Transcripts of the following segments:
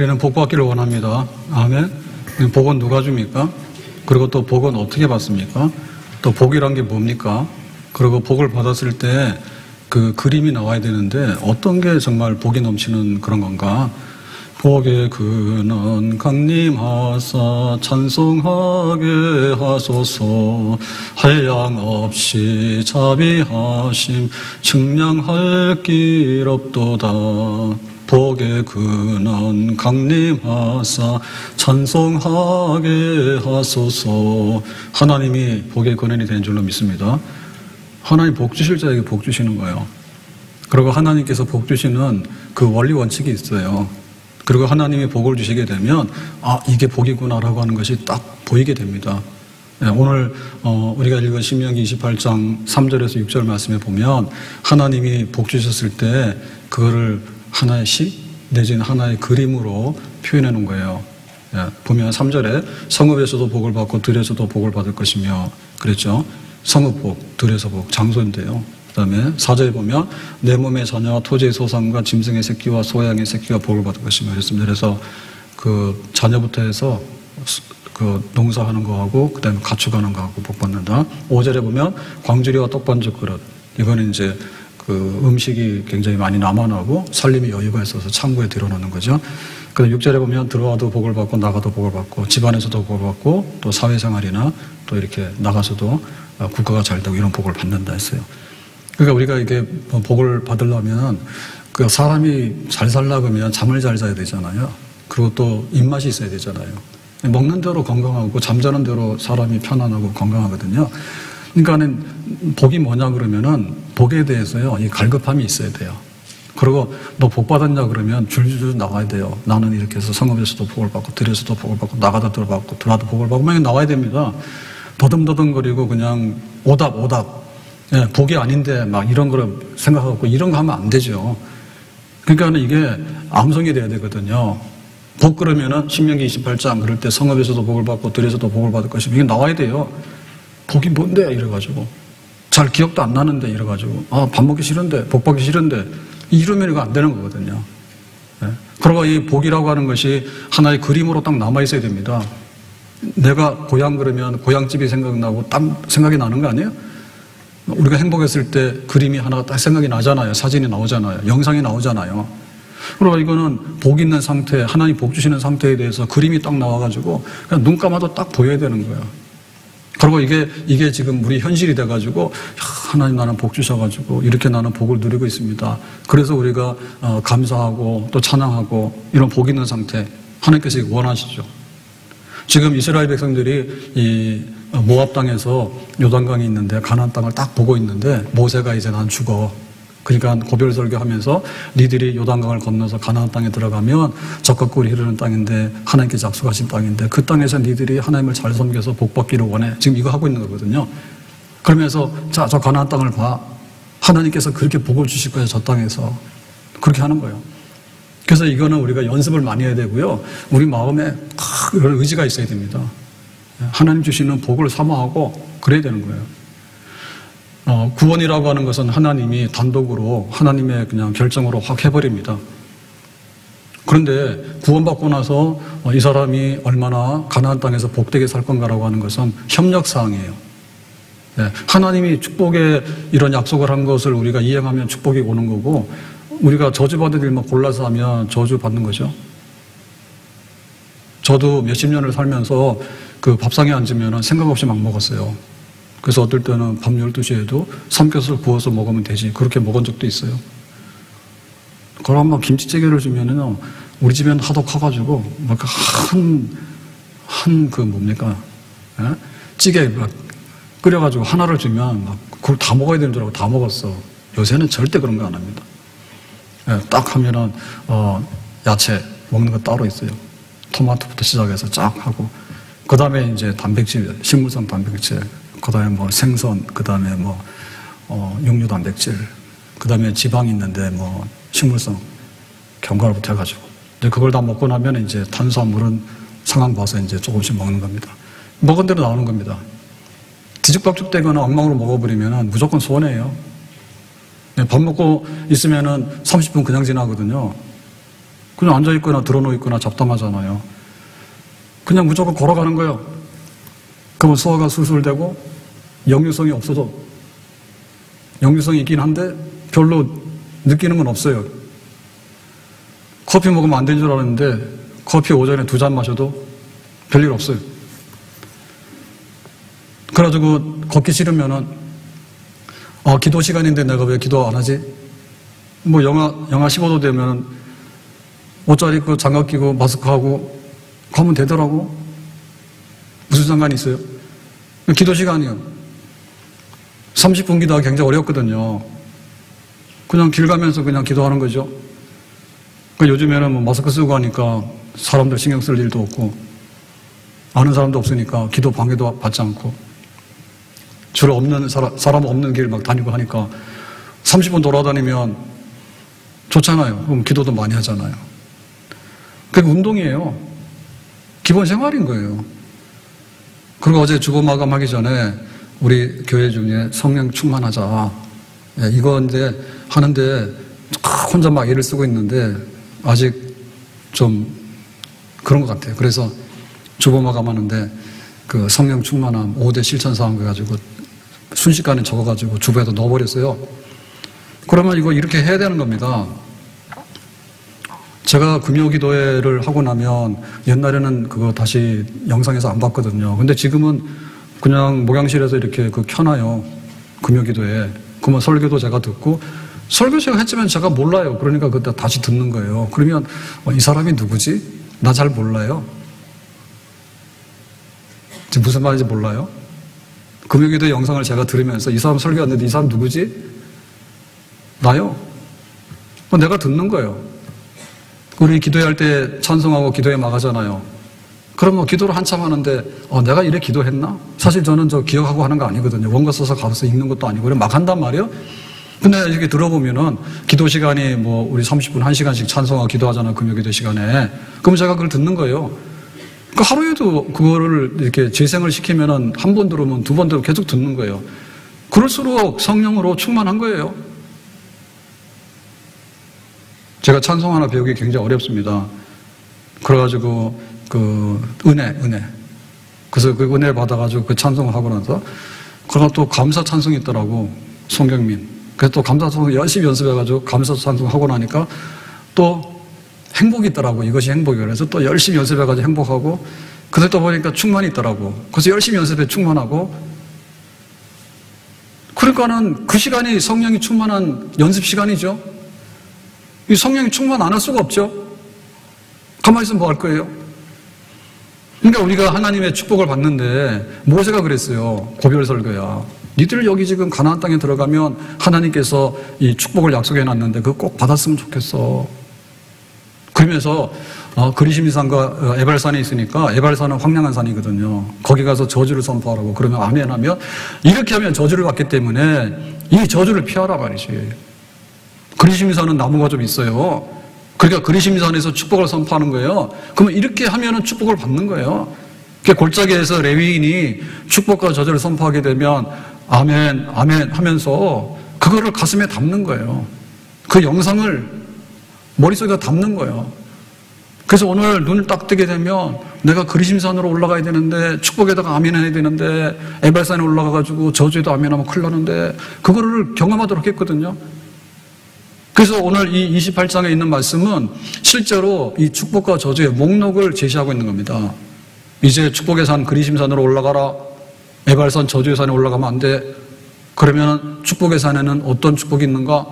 우리는 복 받기를 원합니다. 아멘. 복은 누가 줍니까? 그리고 또 복은 어떻게 받습니까? 또 복이란 게 뭡니까? 그리고 복을 받았을 때 그 그림이 나와야 되는데 어떤 게 정말 복이 넘치는 그런 건가? 복의 근원 강림하사 찬송하게 하소서. 한량 없이 자비하심 측량할 길 없도다. 복의 근원 강림하사 찬송하게 하소서. 하나님이 복의 근원이 된 줄로 믿습니다. 하나님 복 주실 자에게 복 주시는 거예요. 그리고 하나님께서 복 주시는 그 원리 원칙이 있어요. 그리고 하나님이 복을 주시게 되면 이게 복이구나라고 하는 것이 딱 보이게 됩니다. 오늘 우리가 읽은 신명기 28장 3절에서 6절 말씀에 보면 하나님이 복 주셨을 때 그거를 하나의 시 내지는 하나의 그림으로 표현해 놓은 거예요. 보면 3절에 성읍에서도 복을 받고 들에서도 복을 받을 것이며 그랬죠. 성읍복, 들에서 복, 장소인데요. 그 다음에 4절에 보면 내 몸의 자녀와 토지의 소산과 짐승의 새끼와 소양의 새끼가 복을 받을 것이며 그랬습니다. 그래서 그 자녀부터 해서 그 농사하는 거하고 그 다음에 가축하는 거하고 복 받는다. 5절에 보면 광주리와 떡반죽 그릇, 이거는 이제 그 음식이 굉장히 많이 남아나고 살림이 여유가 있어서 창고에 들여놓는 거죠. 그 6절에 보면 들어와도 복을 받고 나가도 복을 받고 집안에서도 복을 받고 또 사회생활이나 또 이렇게 나가서도 국가가 잘 되고 이런 복을 받는다 했어요. 그러니까 우리가 이게 복을 받으려면 그 사람이 잘 살려고 하면 잠을 잘 자야 되잖아요. 그리고 또 입맛이 있어야 되잖아요. 먹는 대로 건강하고 잠자는 대로 사람이 편안하고 건강하거든요. 그러니까는 복이 뭐냐 그러면은 복에 대해서요, 이 갈급함이 있어야 돼요. 그리고 너 복 받았냐 그러면 줄줄 나와야 돼요. 나는 이렇게 해서 성읍에서도 복을 받고 들에서도 복을 받고 나가다 들어받고 들어와도 복을 받고 막 나와야 됩니다. 더듬더듬거리고 그냥 오답 복이 아닌데 막 이런 거를 생각하고 이런 거 하면 안 되죠. 그러니까 이게 암송이 돼야 되거든요. 복 그러면은 신명기 28장 그럴 때 성읍에서도 복을 받고 들에서도 복을 받을 것이면 이게 나와야 돼요. 복이 뭔데 이래가지고 잘 기억도 안 나는데 이래가지고 밥 먹기 싫은데 복 받기 싫은데 이러면 이거 안 되는 거거든요. 그리고 이 복이라고 하는 것이 하나의 그림으로 딱 남아 있어야 됩니다. 내가 고향 그러면 고향집이 생각나고 딱 생각이 나는 거 아니에요? 우리가 행복했을 때 그림이 하나가 딱 생각이 나잖아요. 사진이 나오잖아요. 영상이 나오잖아요. 그리고 이거는 복 있는 상태, 하나님 복 주시는 상태에 대해서 그림이 딱 나와가지고 그냥 눈 감아도 딱 보여야 되는 거예요. 그리고 이게 지금 우리 현실이 돼가지고 하나님 나는 복 주셔가지고 이렇게 나는 복을 누리고 있습니다. 그래서 우리가 감사하고 또 찬양하고 이런 복 있는 상태 하나님께서 원하시죠. 지금 이스라엘 백성들이 이 모압 땅에서 요단강이 있는데 가나안 땅을 딱 보고 있는데 모세가 이제 난 죽어. 그러니까 고별 설교하면서 니들이 요단강을 건너서 가나안 땅에 들어가면 젖과 꿀이 흐르는 땅인데 하나님께서 약속하신 땅인데 그 땅에서 니들이 하나님을 잘 섬겨서 복 받기를 원해. 지금 이거 하고 있는 거거든요. 그러면서 자, 저 가나안 땅을 봐. 하나님께서 그렇게 복을 주실 거예요. 저 땅에서. 그렇게 하는 거예요. 그래서 이거는 우리가 연습을 많이 해야 되고요. 우리 마음에 그런 의지가 있어야 됩니다. 하나님 주시는 복을 사모하고 그래야 되는 거예요. 구원이라고 하는 것은 하나님이 단독으로 하나님의 그냥 결정으로 확 해버립니다. 그런데 구원받고 나서 이 사람이 얼마나 가나안 땅에서 복되게 살 건가라고 하는 것은 협력사항이에요. 하나님이 축복의 이런 약속을 한 것을 우리가 이행하면 축복이 오는 거고 우리가 저주받을 일만 골라서 하면 저주받는 거죠. 저도 몇십 년을 살면서 그 밥상에 앉으면 생각 없이 막 먹었어요. 그래서 어떨 때는 밤 12시에도 삼겹살 구워서 먹으면 되지. 그렇게 먹은 적도 있어요. 그걸 한번 김치찌개를 주면은 우리 집에는 하도 커가지고 막 한 그 뭡니까? 찌개 막 끓여가지고 하나를 주면 막 그걸 다 먹어야 되는 줄 알고 다 먹었어. 요새는 절대 그런 거 안 합니다. 딱 하면은 야채 먹는 거 따로 있어요. 토마토부터 시작해서 쫙 하고 그 다음에 이제 단백질, 식물성 단백질, 그 다음에 뭐 생선, 그 다음에 뭐 육류 단백질, 그 다음에 지방이 있는데 뭐 식물성 견과류부터 해가지고 이제 그걸 다 먹고 나면 이제 탄수화물은 상황 봐서 이제 조금씩 먹는 겁니다. 먹은 대로 나오는 겁니다. 뒤죽박죽 되거나 엉망으로 먹어버리면 무조건 손해예요. 밥 먹고 있으면은 30분 그냥 지나거든요. 그냥 앉아있거나 드러누워있거나 잡담하잖아요. 그냥 무조건 걸어가는 거예요. 그러면 소화가 술술 되고 역류성이 없어져. 역류성이 있긴 한데 별로 느끼는 건 없어요. 커피 먹으면 안 되는 줄 알았는데 커피 오전에 2잔 마셔도 별일 없어요. 그래가지고 걷기 싫으면은 기도 시간인데 내가 왜 기도 안 하지? 뭐 영하 15도 되면 옷잘 입고 장갑 끼고 마스크하고 가면 되더라고. 무슨 상관이 있어요? 기도 시간이요. 30분 기도하기 굉장히 어렵거든요. 그냥 길 가면서 그냥 기도하는 거죠. 요즘에는 뭐 마스크 쓰고 하니까 사람들 신경 쓸 일도 없고 아는 사람도 없으니까 기도 방해도 받지 않고 주로 없는 사람 없는 길 막 다니고 하니까 30분 돌아다니면 좋잖아요. 그럼 기도도 많이 하잖아요. 그게 운동이에요. 기본 생활인 거예요. 그리고 어제 주보 마감하기 전에 우리 교회 중에 성령 충만하자. 이거 이제 하는데 혼자 막 애를 쓰고 있는데 아직 좀 그런 것 같아요. 그래서 주보 마감하는데 그 성령 충만함 5대 실천사항 해가지고 순식간에 적어가지고 주보에다 넣어버렸어요. 그러면 이거 이렇게 해야 되는 겁니다. 제가 금요기도회를 하고 나면 옛날에는 그거 다시 영상에서 안 봤거든요. 근데 지금은 그냥 목양실에서 이렇게 켜놔요. 금요기도회. 그러면 설교도 제가 듣고 설교 제가 했지만 제가 몰라요. 그러니까 그때 다시 듣는 거예요. 그러면 이 사람이 누구지? 나 잘 몰라요. 지금 무슨 말인지 몰라요? 금요기도회 영상을 제가 들으면서 이 사람 설교했는데 이 사람 누구지? 나요. 내가 듣는 거예요. 우리 기도할 때 찬송하고 기도회 막 하잖아요. 그럼 뭐 기도를 한참 하는데 내가 이래 기도했나? 사실 저는 기억하고 하는 거 아니거든요. 원고 써서 가서 읽는 것도 아니고 그냥 막 한단 말이에요. 근데 이렇게 들어보면은 기도 시간이 뭐 우리 30분 1시간씩 찬송하고 기도하잖아요. 금요기도 시간에. 그럼 제가 그걸 듣는 거예요. 그러니까 하루에도 그거를 이렇게 재생을 시키면은 한 번 들으면 2번 들으면 계속 듣는 거예요. 그럴수록 성령으로 충만한 거예요. 제가 찬송 하나 배우기 굉장히 어렵습니다. 그래가지고 은혜. 그래서 그 은혜 받아가지고 그 찬송을 하고 나서 그러나 또 감사 찬송이 있더라고. 송경민. 그래서 또 감사 찬송 열심히 연습해가지고 감사 찬송 하고 나니까 또 행복이 있더라고. 이것이 행복이에요. 그래서 또 열심히 연습해가지고 행복하고 그래서 또 보니까 충만이 있더라고. 그래서 열심히 연습해 충만하고 그러니까는 그 시간이 성령이 충만한 연습 시간이죠. 이 성령이 충만 안 할 수가 없죠. 가만히 있으면 뭐 할 거예요? 그러니까 우리가 하나님의 축복을 받는데 모세가 그랬어요. 고별 설교야. 니들 여기 지금 가나안 땅에 들어가면 하나님께서 이 축복을 약속해 놨는데 그거 꼭 받았으면 좋겠어. 그러면서 그리심산과 에발산이 있으니까 에발산은 황량한 산이거든요. 거기 가서 저주를 선포하라고 그러면 아멘 하면 이렇게 하면 저주를 받기 때문에 이 저주를 피하라 말이지. 그리심산은 나무가 좀 있어요. 그러니까 그리심산에서 축복을 선포하는 거예요. 그러면 이렇게 하면은 축복을 받는 거예요. 골짜기에서 레위인이 축복과 저주를 선포하게 되면 아멘, 아멘 하면서 그거를 가슴에 담는 거예요. 그 영상을 머릿속에 담는 거예요. 그래서 오늘 눈을 딱 뜨게 되면 내가 그리심산으로 올라가야 되는데 축복에다가 아멘 해야 되는데 에발산에 올라가가지고 저주에도 아멘하면 큰일 나는데 그거를 경험하도록 했거든요. 그래서 오늘 이 28장에 있는 말씀은 실제로 이 축복과 저주의 목록을 제시하고 있는 겁니다. 이제 축복의 산 그리심산으로 올라가라. 에발산 저주의 산에 올라가면 안 돼. 그러면 축복의 산에는 어떤 축복이 있는가?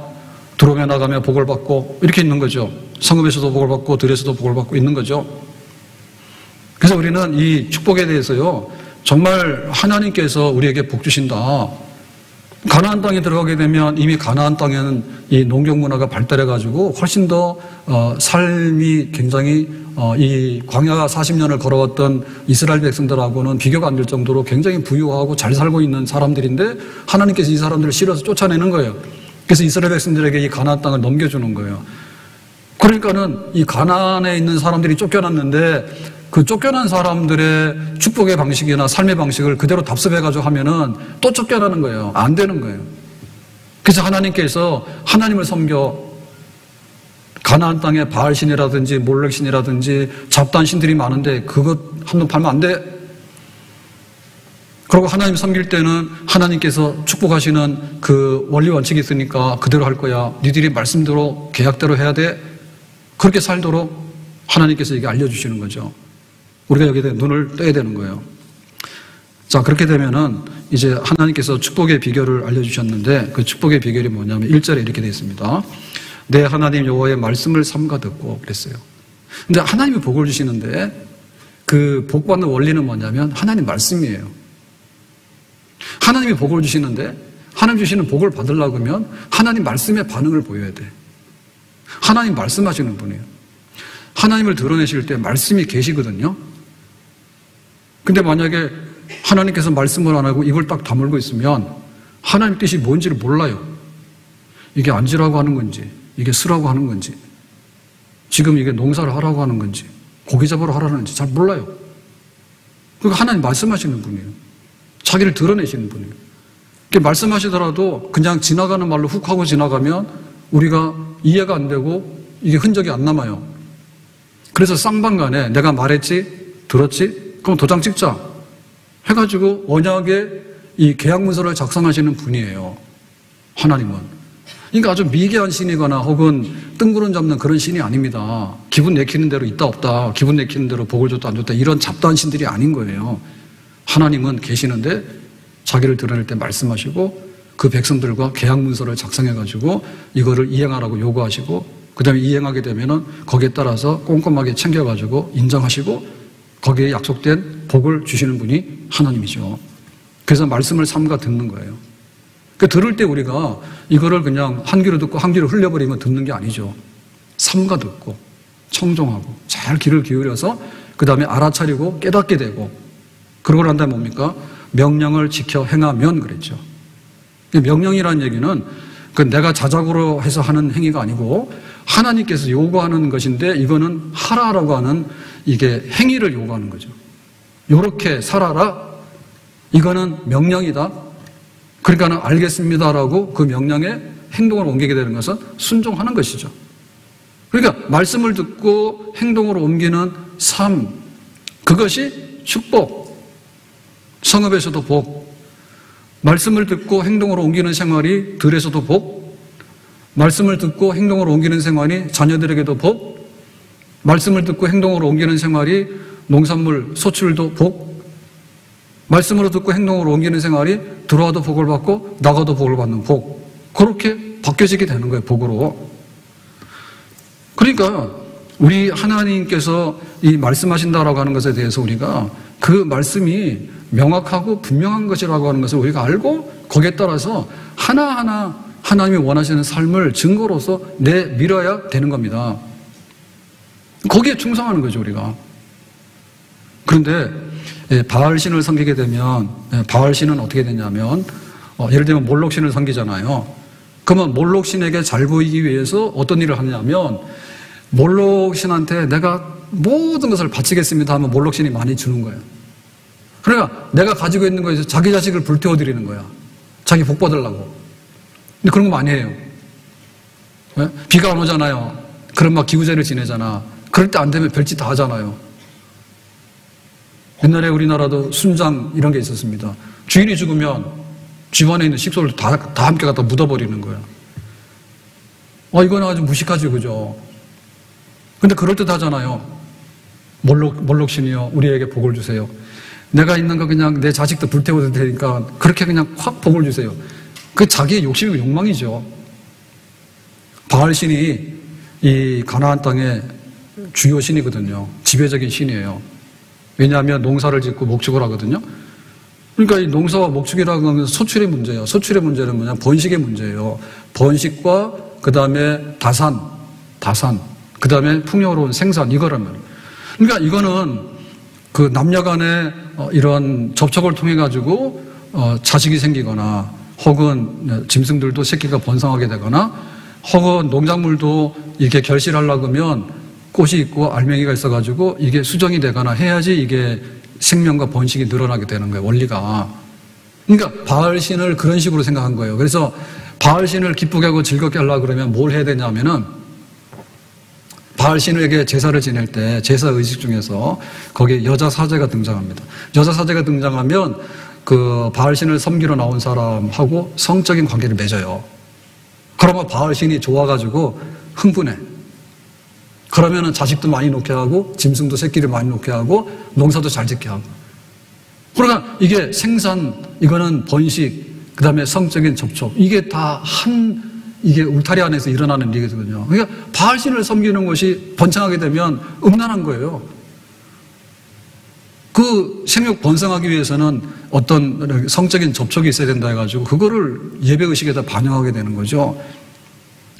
들어오며 나가며 복을 받고 이렇게 있는 거죠. 성읍에서도 복을 받고 들에서도 복을 받고 있는 거죠. 그래서 우리는 이 축복에 대해서요. 정말 하나님께서 우리에게 복 주신다. 가나안 땅에 들어가게 되면 이미 가나안 땅에는 이 농경 문화가 발달해가지고 훨씬 더 삶이 굉장히 이 광야 40년을 걸어왔던 이스라엘 백성들하고는 비교가 안 될 정도로 굉장히 부유하고 잘 살고 있는 사람들인데 하나님께서 이 사람들을 실어서 쫓아내는 거예요. 그래서 이스라엘 백성들에게 이 가나안 땅을 넘겨주는 거예요. 그러니까는 이 가나안에 있는 사람들이 쫓겨났는데 그 쫓겨난 사람들의 축복의 방식이나 삶의 방식을 그대로 답습해가지고 하면은 또 쫓겨나는 거예요. 안 되는 거예요. 그래서 하나님께서 하나님을 섬겨 가나안 땅에 바알신이라든지 몰렉신이라든지 잡다한 신들이 많은데 그것 한눈 팔면 안 돼. 그리고 하나님 섬길 때는 하나님께서 축복하시는 그 원리 원칙이 있으니까 그대로 할 거야. 니들이 말씀대로 계약대로 해야 돼. 그렇게 살도록 하나님께서 이게 알려주시는 거죠. 우리가 여기에 눈을 떠야 되는 거예요. 자, 그렇게 되면은 이제 하나님께서 축복의 비결을 알려주셨는데 그 축복의 비결이 뭐냐면 1절에 이렇게 되어 있습니다. 내 하나님 여호와의 말씀을 삼가 듣고 그랬어요. 근데 하나님이 복을 주시는데 그 복 받는 원리는 뭐냐면 하나님 말씀이에요. 하나님이 복을 주시는데 하나님 주시는 복을 받으려고 하면 하나님 말씀의 반응을 보여야 돼. 하나님 말씀하시는 분이에요. 하나님을 드러내실 때 말씀이 계시거든요. 근데 만약에 하나님께서 말씀을 안 하고 입을 딱 다물고 있으면 하나님 뜻이 뭔지를 몰라요. 이게 앉으라고 하는 건지 이게 쓰라고 하는 건지 지금 이게 농사를 하라고 하는 건지 고기 잡으러 하라는 건지 잘 몰라요. 그러니까 하나님 말씀하시는 분이에요. 자기를 드러내시는 분이에요. 말씀하시더라도 그냥 지나가는 말로 훅 하고 지나가면 우리가 이해가 안 되고 이게 흔적이 안 남아요. 그래서 쌍방간에 내가 말했지? 들었지? 그럼 도장 찍자 해가지고 언약의 이 계약문서를 작성하시는 분이에요. 하나님은. 그러니까 아주 미개한 신이거나 혹은 뜬구름 잡는 그런 신이 아닙니다. 기분 내키는 대로 있다 없다, 기분 내키는 대로 복을 줬다 안 줬다 이런 잡다한 신들이 아닌 거예요. 하나님은 계시는데 자기를 드러낼 때 말씀하시고 그 백성들과 계약문서를 작성해가지고 이거를 이행하라고 요구하시고 그 다음에 이행하게 되면은 거기에 따라서 꼼꼼하게 챙겨가지고 인정하시고 거기에 약속된 복을 주시는 분이 하나님이죠. 그래서 말씀을 삼가 듣는 거예요. 그러니까 들을 때 우리가 이거를 그냥 한 귀로 듣고 한 귀로 흘려버리면 듣는 게 아니죠. 삼가 듣고 청종하고 잘 귀를 기울여서 그 다음에 알아차리고 깨닫게 되고 그러고 난 다음에 뭡니까? 명령을 지켜 행하면 그랬죠. 명령이라는 얘기는 그 내가 자작으로 해서 하는 행위가 아니고 하나님께서 요구하는 것인데 이거는 하라라고 하는 이게 행위를 요구하는 거죠. 요렇게 살아라. 이거는 명령이다. 그러니까는 알겠습니다라고 그 명령에 행동을 옮기게 되는 것은 순종하는 것이죠. 그러니까 말씀을 듣고 행동으로 옮기는 삶, 그것이 축복. 성읍에서도 복. 말씀을 듣고 행동으로 옮기는 생활이 들에서도 복. 말씀을 듣고 행동으로 옮기는 생활이 자녀들에게도 복. 말씀을 듣고 행동으로 옮기는 생활이 농산물 소출도 복. 말씀으로 듣고 행동으로 옮기는 생활이 들어와도 복을 받고 나가도 복을 받는 복. 그렇게 바뀌어지게 되는 거예요, 복으로. 그러니까 우리 하나님께서 이 말씀하신다라고 하는 것에 대해서 우리가 그 말씀이 명확하고 분명한 것이라고 하는 것을 우리가 알고 거기에 따라서 하나하나 하나님이 원하시는 삶을 증거로서 내밀어야 되는 겁니다. 거기에 충성하는 거죠, 우리가. 그런데 바알신을 섬기게 되면 바알신은 어떻게 되냐면 예를 들면 몰록신을 섬기잖아요. 그러면 몰록신에게 잘 보이기 위해서 어떤 일을 하냐면 몰록신한테 내가 모든 것을 바치겠습니다 하면 몰록신이 많이 주는 거예요. 그러니까 내가 가지고 있는 거에서 자기 자식을 불태워드리는 거야. 자기 복 받으려고. 근데 그런 거 많이 해요. 네? 비가 안 오잖아요. 그럼 막 기우제를 지내잖아. 그럴 때 안 되면 별짓 다 하잖아요. 옛날에 우리나라도 순장 이런 게 있었습니다. 주인이 죽으면 집안에 있는 식소를 다 함께 갖다 묻어버리는 거야. 이거는 아주 무식하지, 그죠? 근데 그럴 듯 하잖아요. 몰록신이여, 우리에게 복을 주세요. 내가 있는 거 그냥 내 자식도 불태워도 되니까 그렇게 그냥 확 복을 주세요. 그 자기의 욕심이고 욕망이죠. 바알신이 이 가나안 땅의 주요 신이거든요. 지배적인 신이에요. 왜냐하면 농사를 짓고 목축을 하거든요. 그러니까 이 농사와 목축이라고 하는 것은 소출의 문제예요. 소출의 문제는 뭐냐? 번식의 문제예요. 번식과 그 다음에 다산, 그 다음에 풍요로운 생산, 이거라면. 그러니까 이거는 그 남녀 간의 이런 접촉을 통해 가지고 자식이 생기거나 혹은 짐승들도 새끼가 번성하게 되거나 혹은 농작물도 이렇게 결실하려고 하면 꽃이 있고 알맹이가 있어가지고 이게 수정이 되거나 해야지 이게 생명과 번식이 늘어나게 되는 거예요, 원리가. 그러니까 바알신을 그런 식으로 생각한 거예요. 그래서 바알신을 기쁘게 하고 즐겁게 하려고 그러면 뭘 해야 되냐면은 바알신에게 제사를 지낼 때 제사 의식 중에서 거기에 여자 사제가 등장합니다. 여자 사제가 등장하면 그 바알신을 섬기러 나온 사람하고 성적인 관계를 맺어요. 그러면 바알신이 좋아가지고 흥분해. 그러면은 자식도 많이 놓게 하고 짐승도 새끼를 많이 놓게 하고 농사도 잘 짓게 하고. 그러니까 이게 생산, 이거는 번식, 그 다음에 성적인 접촉, 이게 다 이게 울타리 안에서 일어나는 일이거든요. 그러니까 바알신을 섬기는 것이 번창하게 되면 음란한 거예요. 그 생육 번성하기 위해서는 어떤 성적인 접촉이 있어야 된다 해가지고 그거를 예배의식에다 반영하게 되는 거죠.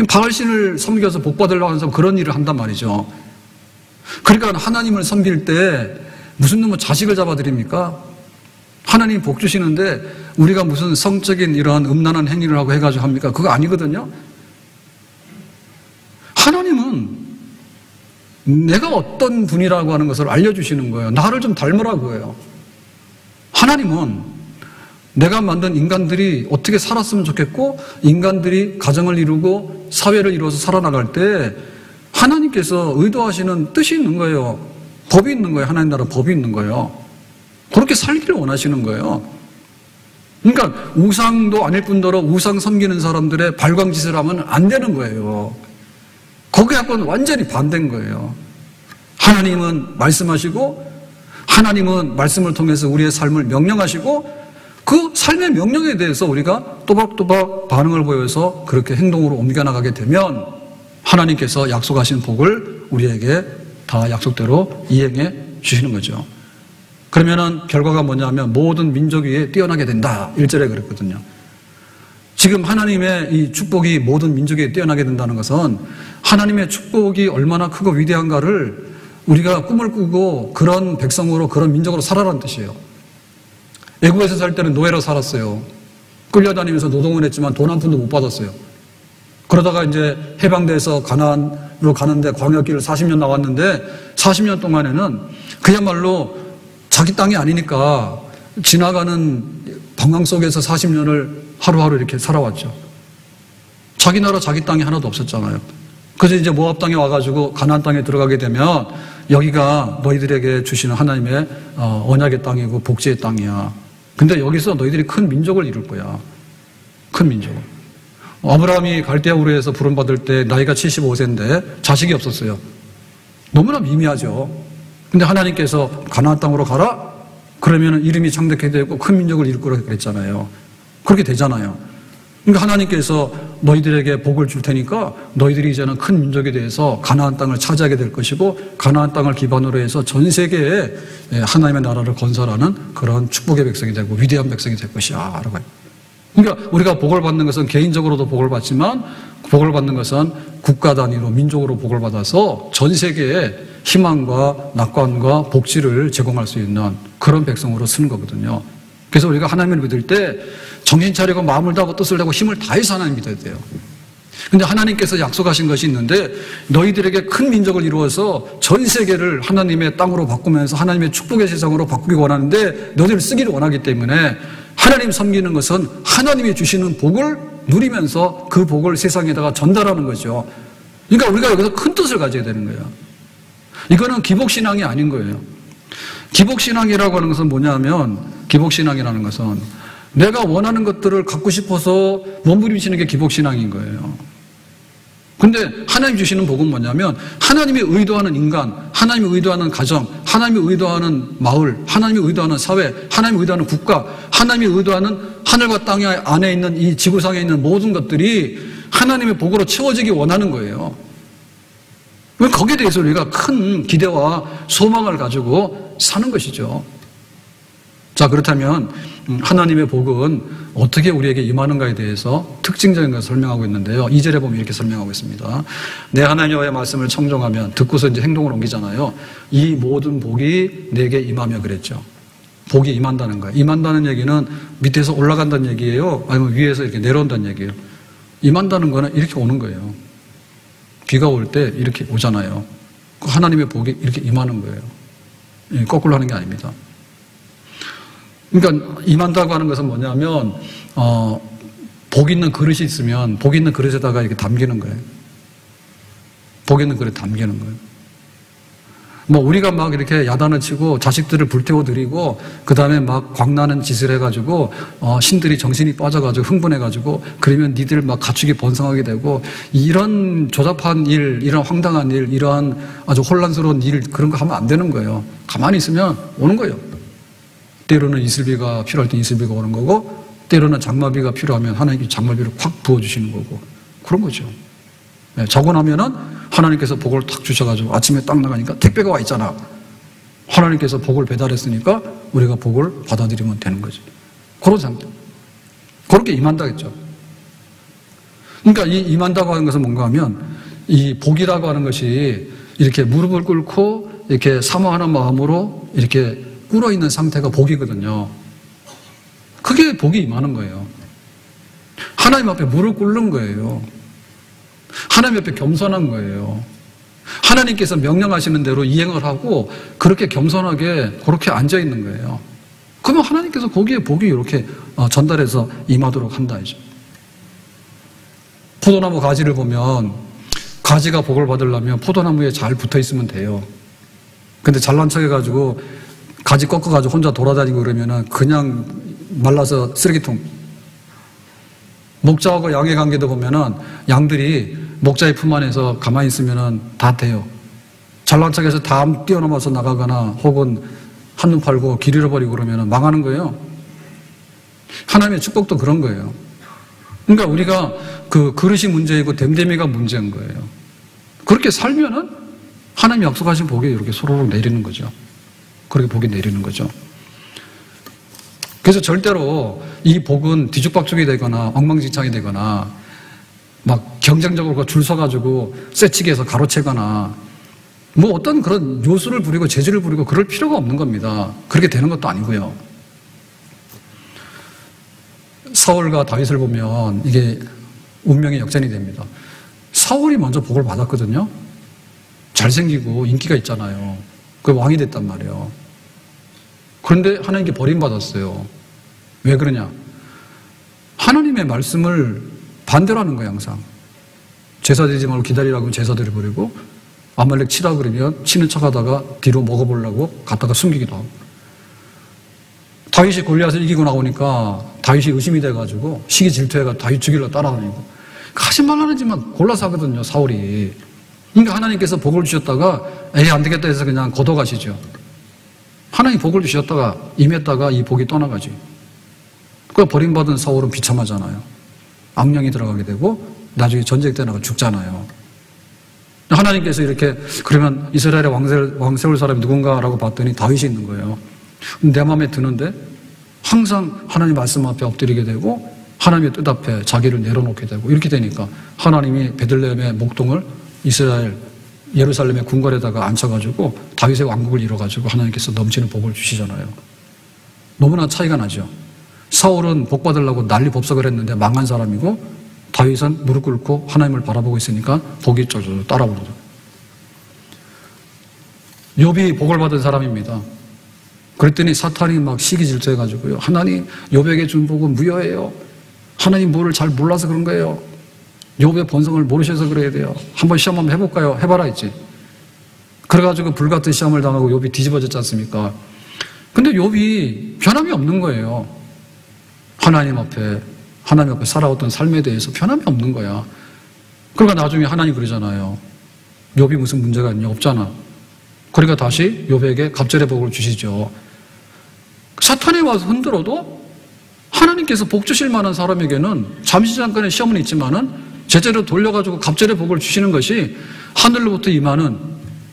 바알신을 섬겨서 복 받으려고 하는 사람 그런 일을 한단 말이죠. 그러니까 하나님을 섬길 때 무슨 놈의 자식을 잡아드립니까? 하나님이 복 주시는데 우리가 무슨 성적인 이러한 음란한 행위를 하고 해가지고 합니까? 그거 아니거든요. 하나님은 내가 어떤 분이라고 하는 것을 알려주시는 거예요. 나를 좀 닮으라고 해요. 하나님은 내가 만든 인간들이 어떻게 살았으면 좋겠고 인간들이 가정을 이루고 사회를 이루어서 살아나갈 때 하나님께서 의도하시는 뜻이 있는 거예요. 법이 있는 거예요. 하나님 나라 법이 있는 거예요. 그렇게 살기를 원하시는 거예요. 그러니까 우상도 아닐 뿐더러 우상 섬기는 사람들의 발광짓을 하면 안 되는 거예요. 거기하고는 완전히 반대인 거예요. 하나님은 말씀하시고 하나님은 말씀을 통해서 우리의 삶을 명령하시고 그 삶의 명령에 대해서 우리가 또박또박 반응을 보여서 그렇게 행동으로 옮겨나가게 되면 하나님께서 약속하신 복을 우리에게 다 약속대로 이행해 주시는 거죠. 그러면은 결과가 뭐냐면 모든 민족 위에 뛰어나게 된다. 1절에 그랬거든요. 지금 하나님의 이 축복이 모든 민족에 뛰어나게 된다는 것은 하나님의 축복이 얼마나 크고 위대한가를 우리가 꿈을 꾸고 그런 백성으로 그런 민족으로 살아라는 뜻이에요. 애국에서 살 때는 노예로 살았어요. 끌려다니면서 노동을 했지만 돈 한 푼도 못 받았어요. 그러다가 이제 해방돼서 가나안으로 가는데 광야길을 40년 나왔는데 40년 동안에는 그야말로 자기 땅이 아니니까 지나가는 방황 속에서 40년을 하루하루 이렇게 살아왔죠. 자기 나라 자기 땅이 하나도 없었잖아요. 그래서 이제 모압 땅에 와가지고 가나안 땅에 들어가게 되면 여기가 너희들에게 주시는 하나님의 언약의 땅이고 복지의 땅이야. 근데 여기서 너희들이 큰 민족을 이룰 거야. 큰 민족을. 아브라함이 갈대아 우르에서 부름받을 때 나이가 75세인데 자식이 없었어요. 너무나 미미하죠. 근데 하나님께서 가나안 땅으로 가라? 그러면 이름이 창대하게 되고 큰 민족을 이룰 거라고 그랬잖아요. 그렇게 되잖아요. 그러니까 하나님께서 너희들에게 복을 줄 테니까 너희들이 이제는 큰 민족에 대해서 가나안 땅을 차지하게 될 것이고 가나안 땅을 기반으로 해서 전 세계에 하나님의 나라를 건설하는 그런 축복의 백성이 되고 위대한 백성이 될 것이야 라고 해요. 그러니까 우리가 복을 받는 것은 개인적으로도 복을 받지만 복을 받는 것은 국가 단위로 민족으로 복을 받아서 전 세계에 희망과 낙관과 복지를 제공할 수 있는 그런 백성으로 쓰는 거거든요. 그래서 우리가 하나님을 믿을 때 정신 차리고 마음을 다하고 뜻을 내고 힘을 다해서 하나님 믿어야 돼요. 근데 하나님께서 약속하신 것이 있는데 너희들에게 큰 민족을 이루어서 전 세계를 하나님의 땅으로 바꾸면서 하나님의 축복의 세상으로 바꾸기 원하는데 너희를 쓰기를 원하기 때문에 하나님 섬기는 것은 하나님이 주시는 복을 누리면서 그 복을 세상에다가 전달하는 거죠. 그러니까 우리가 여기서 큰 뜻을 가져야 되는 거예요. 이거는 기복신앙이 아닌 거예요. 기복신앙이라고 하는 것은 뭐냐면 기복신앙이라는 것은 내가 원하는 것들을 갖고 싶어서 몸부림치는 게 기복신앙인 거예요. 근데 하나님 주시는 복은 뭐냐면 하나님이 의도하는 인간, 하나님이 의도하는 가정, 하나님이 의도하는 마을, 하나님이 의도하는 사회, 하나님이 의도하는 국가, 하나님이 의도하는 하늘과 땅 안에 있는 이 지구상에 있는 모든 것들이 하나님의 복으로 채워지기 원하는 거예요. 거기에 대해서 우리가 큰 기대와 소망을 가지고 사는 것이죠. 자, 그렇다면 하나님의 복은 어떻게 우리에게 임하는가에 대해서 특징적인 것을 설명하고 있는데요. 2절에 보면 이렇게 설명하고 있습니다. 내 하나님 여호와의 말씀을 청종하면, 듣고서 이제 행동을 옮기잖아요. 이 모든 복이 내게 임하며 그랬죠. 복이 임한다는 거예요. 임한다는 얘기는 밑에서 올라간다는 얘기예요? 아니면 위에서 이렇게 내려온다는 얘기예요? 임한다는 거는 이렇게 오는 거예요. 비가 올 때 이렇게 오잖아요. 하나님의 복이 이렇게 임하는 거예요. 거꾸로 하는 게 아닙니다. 그러니까 임한다고 하는 것은 뭐냐면 복 있는 그릇이 있으면 복 있는 그릇에다가 이렇게 담기는 거예요. 복에는 그래 담기는 거예요. 뭐 우리가 막 이렇게 야단을 치고 자식들을 불태워 드리고 그 다음에 막 광나는 짓을 해가지고 신들이 정신이 빠져가지고 흥분해가지고 그러면 니들 막 가축이 번성하게 되고 이런 조잡한 일, 이런 황당한 일, 이러한 아주 혼란스러운 일 그런 거 하면 안 되는 거예요. 가만히 있으면 오는 거예요. 때로는 이슬비가 필요할 때 이슬비가 오는 거고 때로는 장마비가 필요하면 하나님께 장마비를 확 부어주시는 거고 그런 거죠. 네, 자고 나면은 하나님께서 복을 탁 주셔가지고 아침에 딱 나가니까 택배가 와 있잖아. 하나님께서 복을 배달했으니까 우리가 복을 받아들이면 되는 거죠. 그런 상태. 그렇게 임한다겠죠. 그러니까 이 임한다고 하는 것은 뭔가 하면 이 복이라고 하는 것이 이렇게 무릎을 꿇고 이렇게 사모하는 마음으로 이렇게 꿇어 있는 상태가 복이거든요. 그게 복이 임하는 거예요. 하나님 앞에 무릎 꿇는 거예요. 하나님 옆에 겸손한 거예요. 하나님께서 명령하시는 대로 이행을 하고 그렇게 겸손하게 그렇게 앉아 있는 거예요. 그러면 하나님께서 거기에 복이 이렇게 전달해서 임하도록 한다 이죠. 포도나무 가지를 보면 가지가 복을 받으려면 포도나무에 잘 붙어 있으면 돼요. 근데 잘난 척 해가지고 가지 꺾어가지고 혼자 돌아다니고 그러면은 그냥 말라서 쓰레기통. 목자하고 양의 관계도 보면은 양들이 목자의 품 안에서 가만히 있으면은 다 돼요. 잘난 척해서 다 뛰어넘어서 나가거나 혹은 한눈 팔고 길 잃어버리고 그러면은 망하는 거예요. 하나님의 축복도 그런 거예요. 그러니까 우리가 그 그릇이 문제이고 됨됨이가 문제인 거예요. 그렇게 살면은 하나님이 약속하신 복이 이렇게 소로록 내리는 거죠. 그렇게 복이 내리는 거죠. 그래서 절대로 이 복은 뒤죽박죽이 되거나 엉망진창이 되거나 막 경쟁적으로 줄 서가지고 쇠치기 해서 가로채거나 뭐 어떤 그런 요술을 부리고 재주를 부리고 그럴 필요가 없는 겁니다. 그렇게 되는 것도 아니고요. 사울과 다윗을 보면 이게 운명의 역전이 됩니다. 사울이 먼저 복을 받았거든요. 잘생기고 인기가 있잖아요. 그 왕이 됐단 말이에요. 그런데 하나님께 버림받았어요. 왜 그러냐? 하나님의 말씀을 반대로 하는 거예요, 항상. 제사 드리지 말고 기다리라고 하면 제사 드려버리고 아말렉 치라 그러면 치는 척 하다가 뒤로 먹어보려고 갔다가 숨기기도 하고. 다윗이 골리앗을 이기고 나오니까 다윗이 의심이 돼가지고 시기 질투해가 다윗 죽이려고 따라다니고. 하지 말라는 짓만 골라서 하거든요, 사울이. 그러니까 하나님께서 복을 주셨다가 에이 안 되겠다 해서 그냥 걷어가시죠. 하나님 복을 주셨다가 임했다가 이 복이 떠나가지. 그 버림받은 사울은 비참하잖아요. 악령이 들어가게 되고 나중에 전쟁 때 나가 죽잖아요. 하나님께서 이렇게 그러면 이스라엘의 왕 세울 사람이 누군가라고 봤더니 다윗이 있는 거예요. 내 마음에 드는데 항상 하나님 말씀 앞에 엎드리게 되고 하나님의 뜻 앞에 자기를 내려놓게 되고 이렇게 되니까 하나님이 베들레헴의 목동을 이스라엘 예루살렘의 궁궐에다가 앉혀가지고 다윗의 왕국을 이뤄가지고 하나님께서 넘치는 복을 주시잖아요. 너무나 차이가 나죠. 사울은 복 받으려고 난리 법석을 했는데 망한 사람이고 다윗은 무릎 꿇고 하나님을 바라보고 있으니까 복이 쫄쫄 따라오르죠. 욥이 복을 받은 사람입니다. 그랬더니 사탄이 막 시기질투해가지고요. 하나님 욥에게 준 복은 무효예요. 하나님 뭐를 잘 몰라서 그런 거예요. 욥의 본성을 모르셔서 그래야 돼요. 한번 시험 한번 해볼까요? 해봐라 했지. 그래가지고 불같은 시험을 당하고 욥이 뒤집어졌지 않습니까? 근데 욥이 변함이 없는 거예요. 하나님 앞에 살아왔던 삶에 대해서 변함이 없는 거야. 그러니까 나중에 하나님 그러잖아요. 욥이 무슨 문제가 있냐? 없잖아. 그러니까 다시 욥에게 갑절의 복을 주시죠. 사탄이 와서 흔들어도 하나님께서 복 주실 만한 사람에게는 잠시 잠깐의 시험은 있지만은 제대로 돌려가지고 갑절의 복을 주시는 것이 하늘로부터 임하는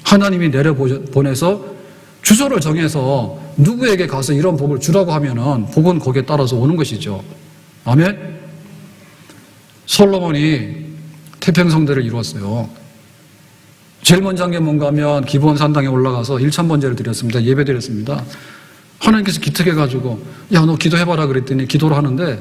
하나님이 내려보내서 주소를 정해서 누구에게 가서 이런 복을 주라고 하면은 복은 거기에 따라서 오는 것이죠. 아멘? 솔로몬이 태평성대를 이루었어요. 제일 먼저 한 게 뭔가 하면 기브온 산당에 올라가서 1,000번제를 드렸습니다. 예배 드렸습니다. 하나님께서 기특해가지고 야 너 기도해봐라 그랬더니 기도를 하는데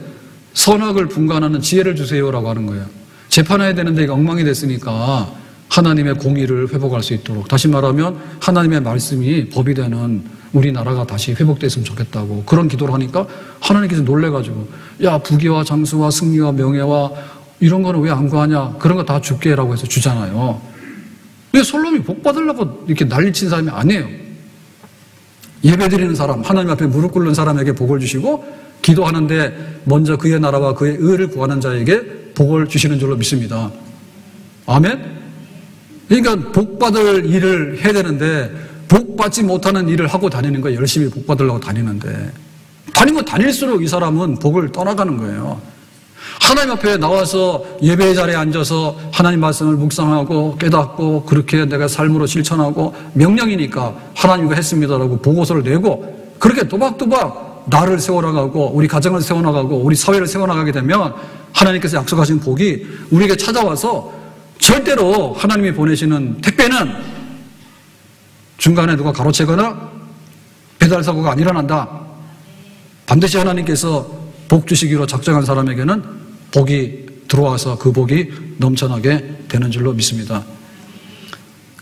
선악을 분간하는 지혜를 주세요라고 하는 거예요. 재판해야 되는데 이거 엉망이 됐으니까 하나님의 공의를 회복할 수 있도록, 다시 말하면 하나님의 말씀이 법이 되는 우리나라가 다시 회복됐으면 좋겠다고 그런 기도를 하니까 하나님께서 놀래가지고 야 부귀와 장수와 승리와 명예와 이런 거는 왜 안 구하냐, 그런 거 다 줄게 라고 해서 주잖아요. 근데 솔로몬이 복 받으려고 이렇게 난리친 사람이 아니에요. 예배 드리는 사람, 하나님 앞에 무릎 꿇는 사람에게 복을 주시고, 기도하는데 먼저 그의 나라와 그의 의를 구하는 자에게 복을 주시는 줄로 믿습니다. 아멘? 그러니까 복 받을 일을 해야 되는데, 복 받지 못하는 일을 하고 다니는 거예요. 열심히 복 받으려고 다니는데. 다니면 다닐수록 이 사람은 복을 떠나가는 거예요. 하나님 앞에 나와서 예배 자리에 앉아서 하나님 말씀을 묵상하고 깨닫고 그렇게 내가 삶으로 실천하고 명령이니까 하나님과 했습니다라고 보고서를 내고 그렇게 또박또박 나를 세워나가고 우리 가정을 세워나가고 우리 사회를 세워나가게 되면 하나님께서 약속하신 복이 우리에게 찾아와서 절대로 하나님이 보내시는 택배는 중간에 누가 가로채거나 배달사고가 안 일어난다. 반드시 하나님께서 복 주시기로 작정한 사람에게는 복이 들어와서 그 복이 넘쳐나게 되는 줄로 믿습니다.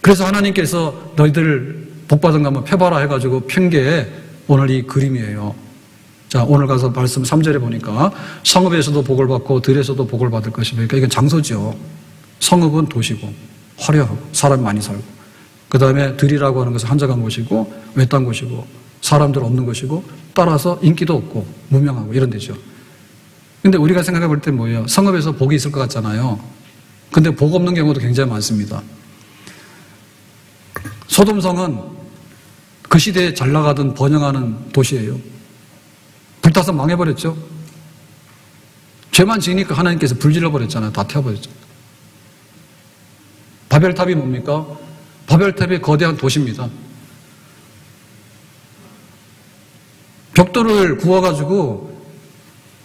그래서 하나님께서 너희들 복 받은 거 한번 펴봐라 해가지고 편 게 오늘 이 그림이에요. 자, 오늘 가서 말씀 3절에 보니까 성읍에서도 복을 받고 들에서도 복을 받을 것이다. 그러니까 이건 장소죠. 성읍은 도시고 화려하고 사람이 많이 살고 그 다음에 들이라고 하는 것은 한적한 곳이고 외딴 곳이고 사람들 없는 곳이고 따라서 인기도 없고 무명하고 이런 데죠. 근데 우리가 생각해 볼 때 뭐예요? 성읍에서 복이 있을 것 같잖아요. 근데 복 없는 경우도 굉장히 많습니다. 소돔성은 그 시대에 잘 나가던 번영하는 도시예요. 불타서 망해버렸죠. 죄만 지으니까 하나님께서 불질러버렸잖아요. 다 태워버렸잖아요. 바벨탑이 뭡니까? 바벨탑이 거대한 도시입니다. 벽돌을 구워가지고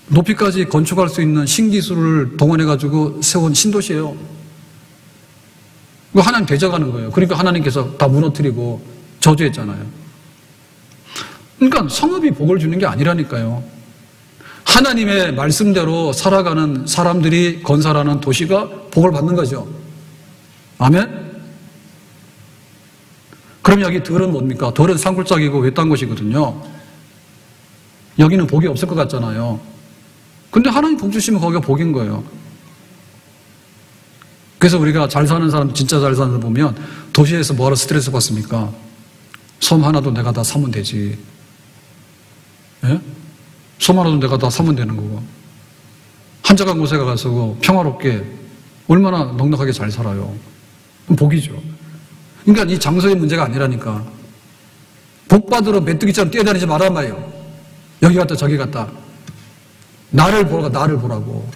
높이까지 건축할 수 있는 신기술을 동원해가지고 세운 신도시예요. 이거 하나님 대적하는 거예요. 그러니까 하나님께서 다 무너뜨리고 저주했잖아요. 그러니까 성읍이 복을 주는 게 아니라니까요. 하나님의 말씀대로 살아가는 사람들이 건설하는 도시가 복을 받는 거죠. 아멘? 그럼 여기 들은 뭡니까? 들은 산골짜기고 외딴 곳이거든요. 여기는 복이 없을 것 같잖아요. 근데 하나님 복 주시면 거기가 복인 거예요. 그래서 우리가 잘 사는 사람, 진짜 잘 사는 사람 보면 도시에서 뭐하러 스트레스 받습니까? 섬 하나도 내가 다 사면 되지. 예? 섬 하나도 내가 다 사면 되는 거고. 한적한 곳에 가서 평화롭게 얼마나 넉넉하게 잘 살아요. 그럼 복이죠. 그러니까 이 장소의 문제가 아니라니까. 복 받으러 메뚜기처럼 뛰어다니지 말란 말이에요. 여기 갔다 저기 갔다. 나를 보라고.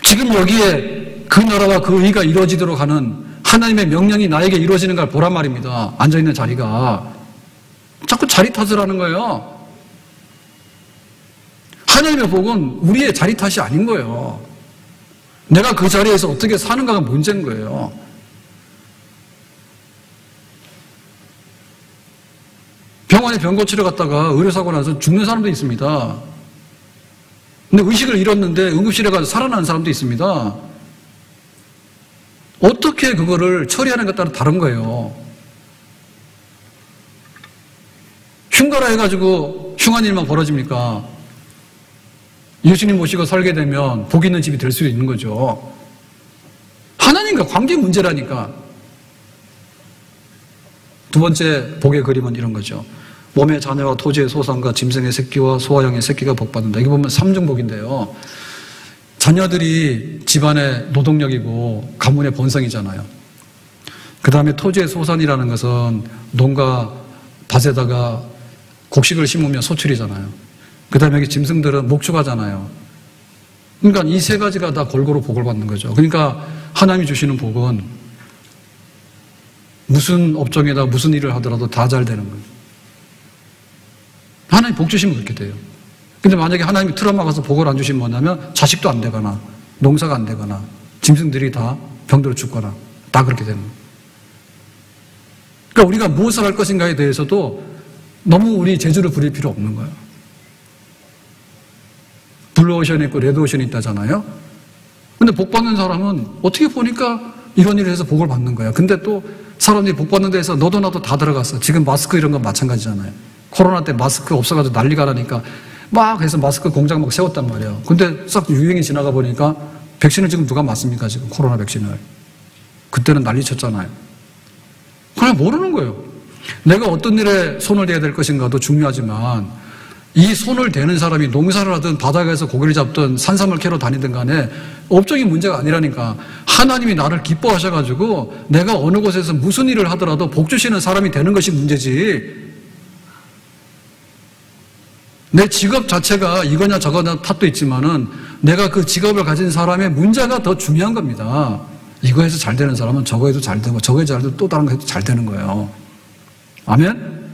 지금 여기에 그 나라와 그 의가 이루어지도록 하는 하나님의 명령이 나에게 이루어지는 걸 보란 말입니다. 앉아있는 자리가. 자꾸 자리 탓을 하는 거예요. 하나님의 복은 우리의 자리 탓이 아닌 거예요. 내가 그 자리에서 어떻게 사는가가 문제인 거예요. 병원에 병 고치러 갔다가 의료사고 나서 죽는 사람도 있습니다. 근데 의식을 잃었는데 응급실에 가서 살아나는 사람도 있습니다. 어떻게 그거를 처리하는 것 따라 다른 거예요. 흉가라 해가지고 흉한 일만 벌어집니까? 예수님 모시고 살게 되면 복 있는 집이 될 수 있는 거죠. 하나님과 관계 문제라니까. 두 번째 복의 그림은 이런 거죠. 몸의 자녀와 토지의 소산과 짐승의 새끼와 소아양의 새끼가 복받는다. 이거 보면 삼중복인데요. 자녀들이 집안의 노동력이고 가문의 본성이잖아요. 그 다음에 토지의 소산이라는 것은 농가 밭에다가 곡식을 심으면 소출이잖아요. 그 다음에 여기 짐승들은 목축하잖아요. 그러니까 이 세 가지가 다 골고루 복을 받는 거죠. 그러니까 하나님이 주시는 복은 무슨 업종에다 무슨 일을 하더라도 다 잘 되는 거예요. 하나님 복 주시면 그렇게 돼요. 근데 만약에 하나님이 트라우마 가서 복을 안 주시면 뭐냐면 자식도 안 되거나 농사가 안 되거나 짐승들이 다 병들어 죽거나 다 그렇게 되는 거예요. 그러니까 우리가 무엇을 할 것인가에 대해서도 너무 우리 재주를 부릴 필요 없는 거예요. 블루오션이 있고 레드오션이 있다잖아요. 근데 복 받는 사람은 어떻게 보니까 이런 일을 해서 복을 받는 거야. 근데 또 사람들이 복 받는 데에서 너도 나도 다 들어갔어. 지금 마스크 이런 건 마찬가지잖아요. 코로나 때 마스크 없어가지고 난리가 나니까 막 해서 마스크 공장 막 세웠단 말이에요. 근데 싹 유행이 지나가 보니까 백신을 지금 누가 맞습니까? 지금 코로나 백신을. 그때는 난리 쳤잖아요. 그냥 모르는 거예요. 내가 어떤 일에 손을 대야 될 것인가도 중요하지만 이 손을 대는 사람이 농사를 하든 바다에서 고기를 잡든 산삼을 캐러 다니든 간에 업적이 문제가 아니라니까. 하나님이 나를 기뻐하셔가지고 내가 어느 곳에서 무슨 일을 하더라도 복 주시는 사람이 되는 것이 문제지, 내 직업 자체가 이거냐 저거냐 탓도 있지만은 내가 그 직업을 가진 사람의 문제가 더 중요한 겁니다. 이거에서 잘 되는 사람은 저거에도 잘 되고 저거에 잘 되고 또 다른 거에도 잘 되는 거예요. 아멘?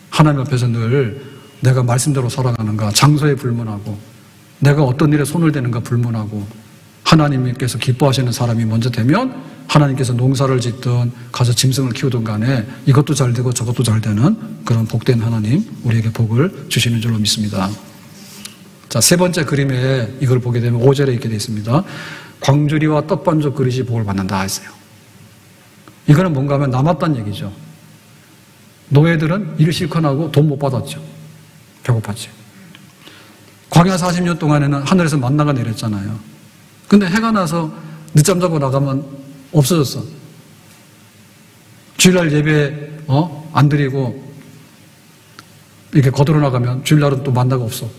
하나님 앞에서 늘 내가 말씀대로 살아가는가, 장소에 불문하고 내가 어떤 일에 손을 대는가 불문하고 하나님께서 기뻐하시는 사람이 먼저 되면 하나님께서 농사를 짓든 가서 짐승을 키우든 간에 이것도 잘 되고 저것도 잘 되는 그런 복된 하나님, 우리에게 복을 주시는 줄로 믿습니다. 자, 세 번째 그림에 이걸 보게 되면 5절에 있게 되어 있습니다. 광주리와 떡반죽 그릇이 복을 받는다 했어요. 이거는 뭔가 하면 남았다는 얘기죠. 노예들은 일 실컷 하고 돈 못 받았죠. 배고팠지. 광야 40년 동안에는 하늘에서 만나가 내렸잖아요. 근데 해가 나서 늦잠 자고 나가면 없어졌어. 주일날 예배 안 드리고 이렇게 거들어 나가면 주일날은 또 만나가 없어.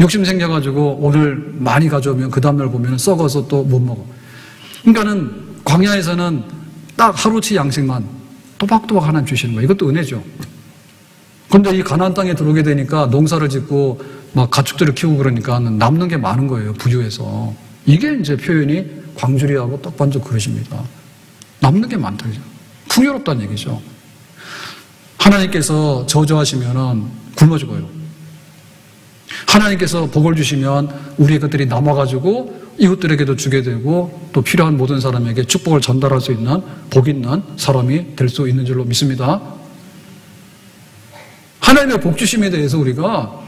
욕심 생겨가지고 오늘 많이 가져오면 그 다음날 보면 썩어서 또 못 먹어. 그러니까는 광야에서는 딱 하루치 양식만 또박또박 하나 주시는 거예요. 이것도 은혜죠. 근데 이 가나안 땅에 들어오게 되니까 농사를 짓고 막 가축들을 키우고 그러니까 남는 게 많은 거예요. 부유해서. 이게 이제 표현이 광주리하고 떡반죽 그릇입니다. 남는 게 많다. 풍요롭다는 얘기죠. 하나님께서 저주하시면은 굶어 죽어요. 하나님께서 복을 주시면 우리의 것들이 남아가지고 이웃들에게도 주게 되고 또 필요한 모든 사람에게 축복을 전달할 수 있는 복 있는 사람이 될 수 있는 줄로 믿습니다. 하나님의 복 주심에 대해서 우리가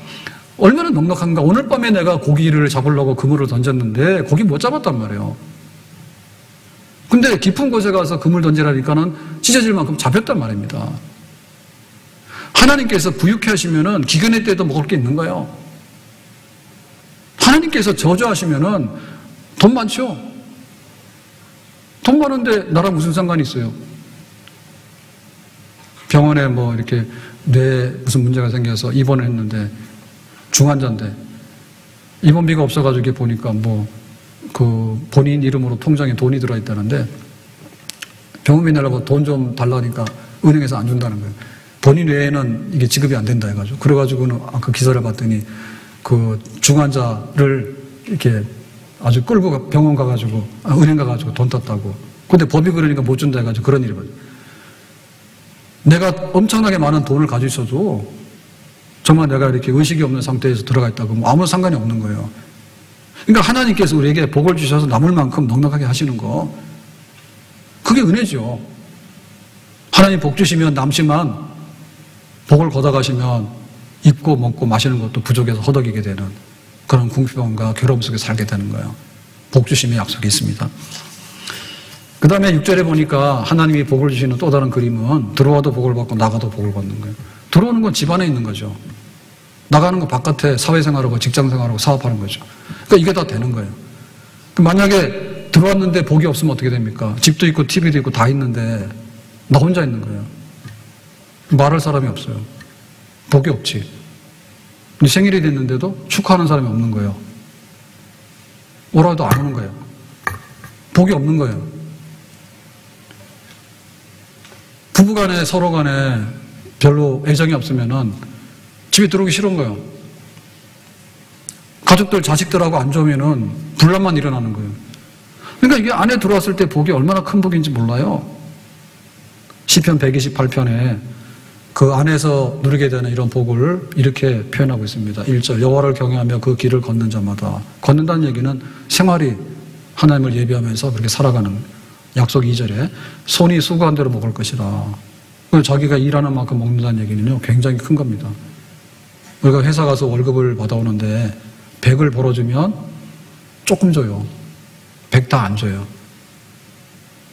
얼마나 넉넉한가. 오늘 밤에 내가 고기를 잡으려고 그물을 던졌는데 고기 못 잡았단 말이에요. 근데 깊은 곳에 가서 그물 던지라니까는 찢어질 만큼 잡혔단 말입니다. 하나님께서 부유케 하시면은 기근의 때도 먹을 게 있는 거예요. 하나님께서 저주하시면은 돈 많죠? 돈 많은데 나랑 무슨 상관이 있어요? 병원에 뭐 이렇게 뇌에 무슨 문제가 생겨서 입원을 했는데 중환자인데 입원비가 없어가지고 이렇게 보니까 뭐 그 본인 이름으로 통장에 돈이 들어있다는데 병원비 내려고 돈 좀 달라니까 은행에서 안 준다는 거예요. 본인 외에는 이게 지급이 안 된다 해가지고. 그래가지고는 그 기사를 봤더니 그 중환자를 이렇게 아주 끌고 병원 가가지고 은행 가가지고 돈 땄다고. 근데 법이 그러니까 못 준다 해가지고 그런 일이 벌어요. 내가 엄청나게 많은 돈을 가지고 있어도 정말 내가 이렇게 의식이 없는 상태에서 들어가 있다고 뭐 아무 상관이 없는 거예요. 그러니까 하나님께서 우리에게 복을 주셔서 남을 만큼 넉넉하게 하시는 거, 그게 은혜죠. 하나님 복 주시면 남지만 복을 걷어가시면 입고 먹고 마시는 것도 부족해서 허덕이게 되는 그런 궁핍함과 괴로움 속에 살게 되는 거예요. 복 주심의 약속이 있습니다. 그 다음에 6절에 보니까 하나님이 복을 주시는 또 다른 그림은 들어와도 복을 받고 나가도 복을 받는 거예요. 들어오는 건 집 안에 있는 거죠. 나가는 건 바깥에 사회생활하고 직장생활하고 사업하는 거죠. 그러니까 이게 다 되는 거예요. 만약에 들어왔는데 복이 없으면 어떻게 됩니까? 집도 있고 TV도 있고 다 있는데 나 혼자 있는 거예요. 말할 사람이 없어요. 복이 없지. 근데 생일이 됐는데도 축하하는 사람이 없는 거예요. 오라 해도 안 오는 거예요. 복이 없는 거예요. 부부간에 서로 간에 별로 애정이 없으면은 집에 들어오기 싫은 거예요. 가족들, 자식들하고 안 좋으면은 분란만 일어나는 거예요. 그러니까 이게 안에 들어왔을 때 복이 얼마나 큰 복인지 몰라요. 시편 128편에 그 안에서 누리게 되는 이런 복을 이렇게 표현하고 있습니다. 1절, 여호와를 경외하며 그 길을 걷는 자마다. 걷는다는 얘기는 생활이 하나님을 예비하면서 그렇게 살아가는, 약속 2절에 손이 수고한 대로 먹을 것이라. 자기가 일하는 만큼 먹는다는 얘기는요, 굉장히 큰 겁니다. 우리가 회사 가서 월급을 받아오는데 100을 벌어주면 조금 줘요. 100 다 안 줘요.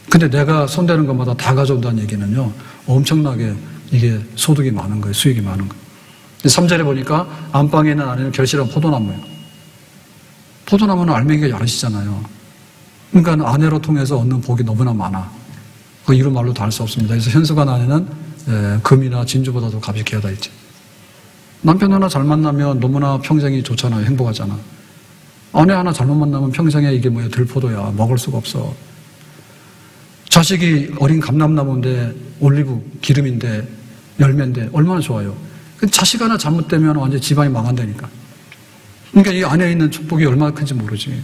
근데 내가 손대는 것마다 다 가져온다는 얘기는요, 엄청나게 이게 소득이 많은 거예요. 수익이 많은 거예요. 3절에 보니까 안방에 있는 안에는 결실한 포도나무예요. 포도나무는 알맹이가 여럿이잖아요. 그러니까 아내로 통해서 얻는 복이 너무나 많아. 그 이루 말로 다 할 수 없습니다. 그래서 현수관 안에는 금이나 진주보다도 값이 귀하다 했지. 남편 하나 잘 만나면 너무나 평생이 좋잖아요. 행복하잖아. 아내 하나 잘못 만나면 평생에 이게 뭐야, 들포도야. 먹을 수가 없어. 자식이 어린 감람나무인데 올리브 기름인데 열매인데 얼마나 좋아요. 자식 하나 잘못되면 완전 집안이 망한다니까. 그러니까 이 안에 있는 축복이 얼마나 큰지 모르지.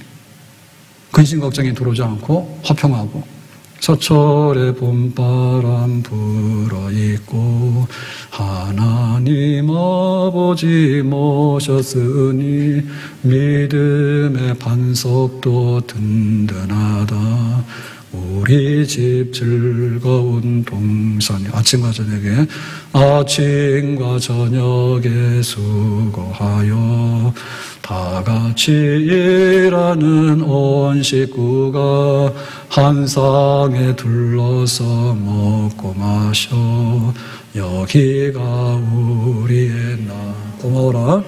근심 걱정이 들어오지 않고 화평하고 서철에 봄바람 불어있고 하나님 아버지 모셨으니 믿음의 반석도 든든하다. 우리 집 즐거운 동산이 아침과 저녁에 수고하여 다 같이 일하는 온 식구가 한 상에 둘러서 먹고 마셔 여기가 우리의 나. 고마워라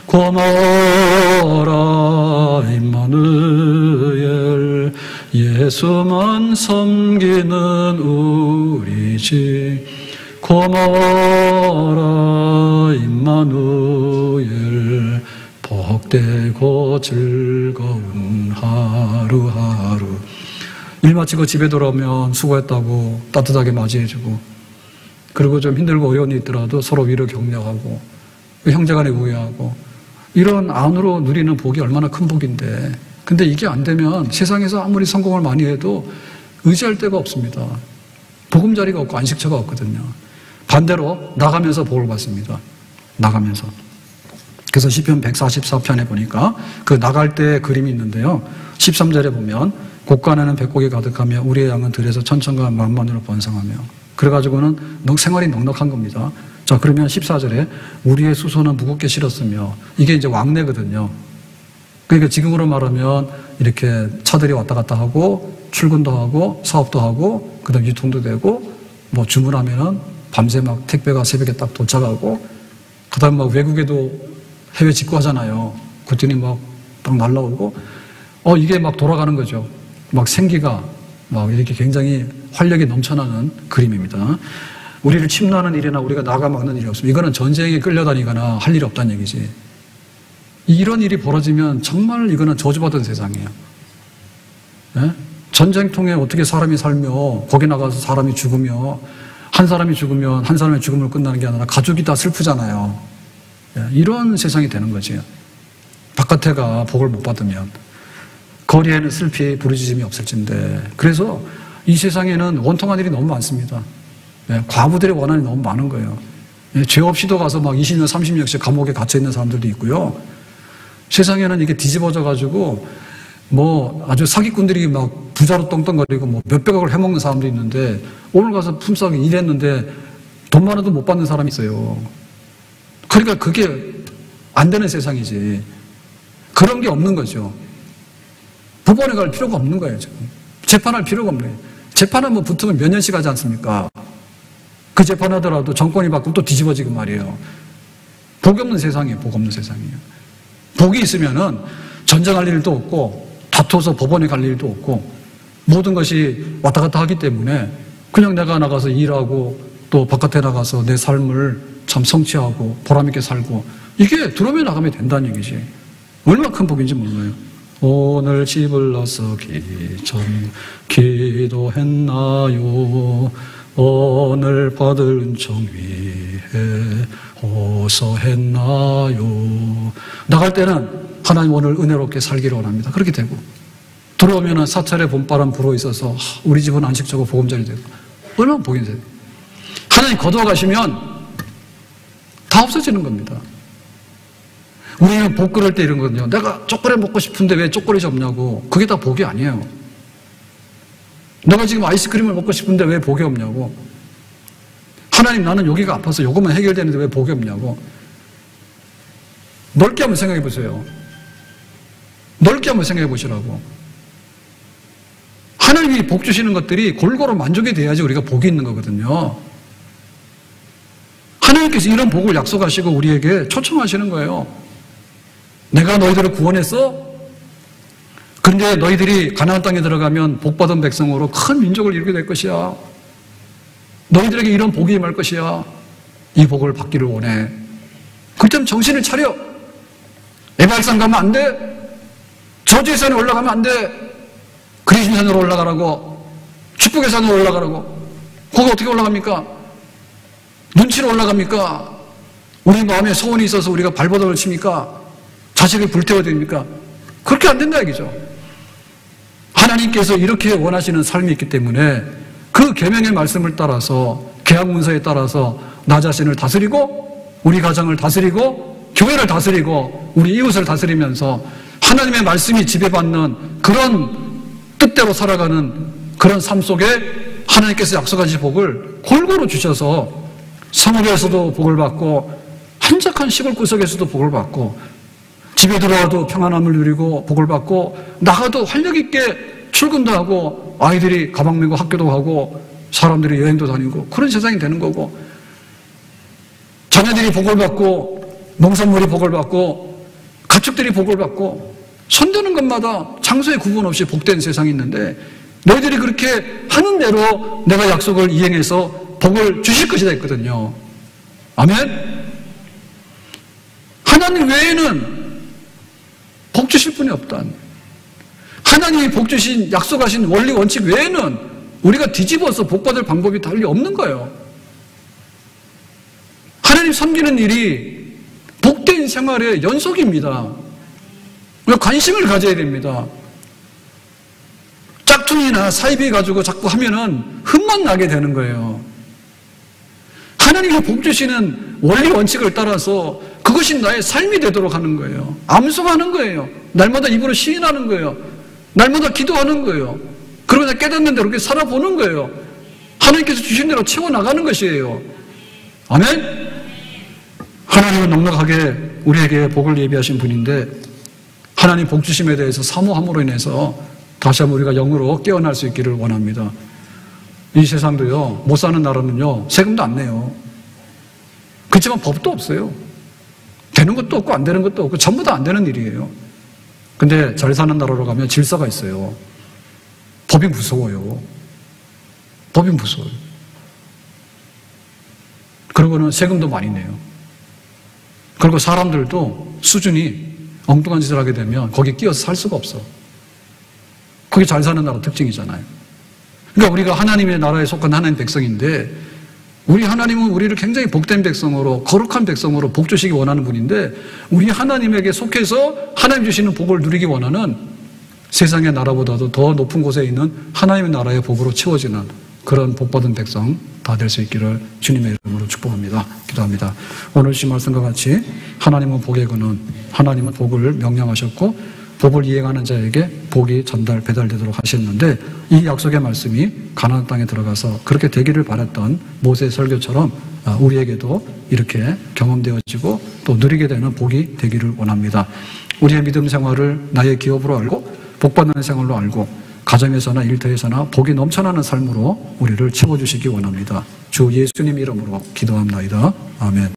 고마워라 임마누엘 예수만 섬기는 우리 집. 고마워라 임마누엘 복되고 즐거운 하루하루. 일 마치고 집에 돌아오면 수고했다고 따뜻하게 맞이해주고, 그리고 좀 힘들고 어려운 일이 있더라도 서로 위로 격려하고 형제간에 우애하고, 이런 안으로 누리는 복이 얼마나 큰 복인데. 근데 이게 안 되면 세상에서 아무리 성공을 많이 해도 의지할 데가 없습니다. 보금자리가 없고 안식처가 없거든요. 반대로 나가면서 복을 받습니다. 나가면서. 그래서 시편 144편에 보니까 그 나갈 때 그림이 있는데요. 13절에 보면 곳간에는 백곡이 가득하며 우리의 양은 들에서 천천과 만만으로 번성하며. 그래가지고는 생활이 넉넉한 겁니다. 자, 그러면 14절에 우리의 수소는 무겁게 실었으며, 이게 이제 왕래거든요. 그러니까 지금으로 말하면 이렇게 차들이 왔다 갔다 하고 출근도 하고 사업도 하고 그다음 유통도 되고 뭐 주문하면은 밤새 막 택배가 새벽에 딱 도착하고 그다음 막 외국에도 해외 직구하잖아요. 그랬더니 막 날라오고 이게 막 돌아가는 거죠. 막 생기가 막 이렇게 굉장히 활력이 넘쳐나는 그림입니다. 우리를 침노하는 일이나 우리가 나가 막는 일이 없습니다. 이거는 전쟁에 끌려다니거나 할 일이 없다는 얘기지. 이런 일이 벌어지면 정말 이거는 저주받은 세상이에요. 네? 전쟁통에 어떻게 사람이 살며 거기 나가서 사람이 죽으며 한 사람이 죽으면 한 사람의 죽음으로 끝나는 게 아니라 가족이 다 슬프잖아요. 네? 이런 세상이 되는 거지. 바깥에가 복을 못 받으면 거리에는 슬피 부르짖음이 없을진데. 그래서 이 세상에는 원통한 일이 너무 많습니다. 네? 과부들의 원한이 너무 많은 거예요. 네? 죄 없이도 가서 막 20년 30년씩 감옥에 갇혀 있는 사람들도 있고요. 세상에는 이게 뒤집어져가지고 뭐 아주 사기꾼들이 막 부자로 떵떵거리고 뭐 몇백억을 해먹는 사람도 있는데, 오늘 가서 품삯 일했는데 돈 많아도 못 받는 사람이 있어요. 그러니까 그게 안 되는 세상이지. 그런 게 없는 거죠. 법원에 갈 필요가 없는 거예요, 지금. 재판할 필요가 없는 거예요. 재판은 뭐 붙으면 몇 년씩 하지 않습니까? 그 재판하더라도 정권이 바꾸면 또 뒤집어지고 말이에요. 복이 없는 세상이에요, 복 없는 세상이에요. 복이 있으면은 전쟁할 일도 없고 다투어서 법원에 갈 일도 없고 모든 것이 왔다 갔다 하기 때문에 그냥 내가 나가서 일하고 또 바깥에 나가서 내 삶을 참 성취하고 보람있게 살고, 이게 들어오면 나가면 된다는 얘기지. 얼마나 큰 복인지 몰라요. 오늘 집을 나서기 전 기도했나요? 오늘 받을 은총 위해 호소했나요? 나갈 때는 하나님 오늘 은혜롭게 살기를 원합니다. 그렇게 되고, 들어오면은 사찰의 봄바람 불어 있어서 우리 집은 안식처고 보금자리 되고, 얼마나 복이 돼요. 하나님 거두어 가시면 다 없어지는 겁니다. 우리는 복 그럴 때 이런 거거든요. 내가 초콜릿 먹고 싶은데 왜 초콜릿이 없냐고. 그게 다 복이 아니에요. 내가 지금 아이스크림을 먹고 싶은데 왜 복이 없냐고. 하나님, 나는 여기가 아파서 이것만 해결되는데 왜 복이 없냐고. 넓게 한번 생각해 보세요. 넓게 한번 생각해 보시라고. 하나님이 복 주시는 것들이 골고루 만족이 돼야지 우리가 복이 있는 거거든요. 하나님께서 이런 복을 약속하시고 우리에게 초청하시는 거예요. 내가 너희들을 구원했어? 그런데 너희들이 가나안 땅에 들어가면 복받은 백성으로 큰 민족을 이루게 될 것이야. 너희들에게 이런 복이 임할 것이야. 이 복을 받기를 원해. 그때는 정신을 차려. 에발산 가면 안 돼. 저주의 산에 올라가면 안 돼. 그리심 산으로 올라가라고. 축복의 산으로 올라가라고. 거기 어떻게 올라갑니까? 눈치로 올라갑니까? 우리 마음에 소원이 있어서 우리가 발버둥을 칩니까? 자식을 불태워야 됩니까? 그렇게 안 된다 얘기죠. 하나님께서 이렇게 원하시는 삶이 있기 때문에 그 계명의 말씀을 따라서 계약 문서에 따라서 나 자신을 다스리고 우리 가정을 다스리고 교회를 다스리고 우리 이웃을 다스리면서 하나님의 말씀이 지배받는 그런 뜻대로 살아가는 그런 삶 속에 하나님께서 약속하신 복을 골고루 주셔서 성읍에서도 복을 받고 한적한 시골 구석에서도 복을 받고 집에 들어와도 평안함을 누리고 복을 받고 나가도 활력 있게 출근도 하고 아이들이 가방 메고 학교도 가고 사람들이 여행도 다니고 그런 세상이 되는 거고 자녀들이 복을 받고 농산물이 복을 받고 가축들이 복을 받고 손드는 것마다 장소에 구분 없이 복된 세상이 있는데 너희들이 그렇게 하는 대로 내가 약속을 이행해서 복을 주실 것이다 했거든요. 아멘? 하나님 외에는 복 주실 분이 없다. 하나님이 복 주신 약속하신 원리 원칙 외에는 우리가 뒤집어서 복 받을 방법이 달리 없는 거예요. 하나님 섬기는 일이 복된 생활의 연속입니다. 우리가 관심을 가져야 됩니다. 짝퉁이나 사이비 가지고 자꾸 하면은 흠만 나게 되는 거예요. 하나님이 복 주시는 원리 원칙을 따라서 그것이 나의 삶이 되도록 하는 거예요. 암송하는 거예요. 날마다 입으로 시인하는 거예요. 날마다 기도하는 거예요. 그러고 나 깨닫는 대로 그렇게 살아보는 거예요. 하나님께서 주신 대로 채워나가는 것이에요. 아멘? 하나님은 넉넉하게 우리에게 복을 예비하신 분인데 하나님 복 주심에 대해서 사모함으로 인해서 다시 한번 우리가 영으로 깨어날 수 있기를 원합니다. 이 세상도요, 못 사는 나라는요, 세금도 안 내요. 그렇지만 법도 없어요. 되는 것도 없고 안 되는 것도 없고 전부 다 안 되는 일이에요. 근데 잘 사는 나라로 가면 질서가 있어요. 법이 무서워요. 법이 무서워요. 그리고는 세금도 많이 내요. 그리고 사람들도 수준이 엉뚱한 짓을 하게 되면 거기에 끼어서 살 수가 없어. 그게 잘 사는 나라 특징이잖아요. 그러니까 우리가 하나님의 나라에 속한 하나님 백성인데 우리 하나님은 우리를 굉장히 복된 백성으로 거룩한 백성으로 복 주시기 원하는 분인데 우리 하나님에게 속해서 하나님 주시는 복을 누리기 원하는 세상의 나라보다도 더 높은 곳에 있는 하나님의 나라의 복으로 채워지는 그런 복받은 백성 다 될 수 있기를 주님의 이름으로 축복합니다. 기도합니다. 오늘 주신 말씀과 같이 하나님은 복의 근원, 하나님은 복을 명령하셨고 복을 이행하는 자에게 복이 배달되도록 하셨는데 이 약속의 말씀이 가나안 땅에 들어가서 그렇게 되기를 바랐던 모세의 설교처럼 우리에게도 이렇게 경험되어지고 또 누리게 되는 복이 되기를 원합니다. 우리의 믿음 생활을 나의 기업으로 알고 복받는 생활로 알고 가정에서나 일터에서나 복이 넘쳐나는 삶으로 우리를 채워주시기 원합니다. 주 예수님 이름으로 기도합니다. 아멘.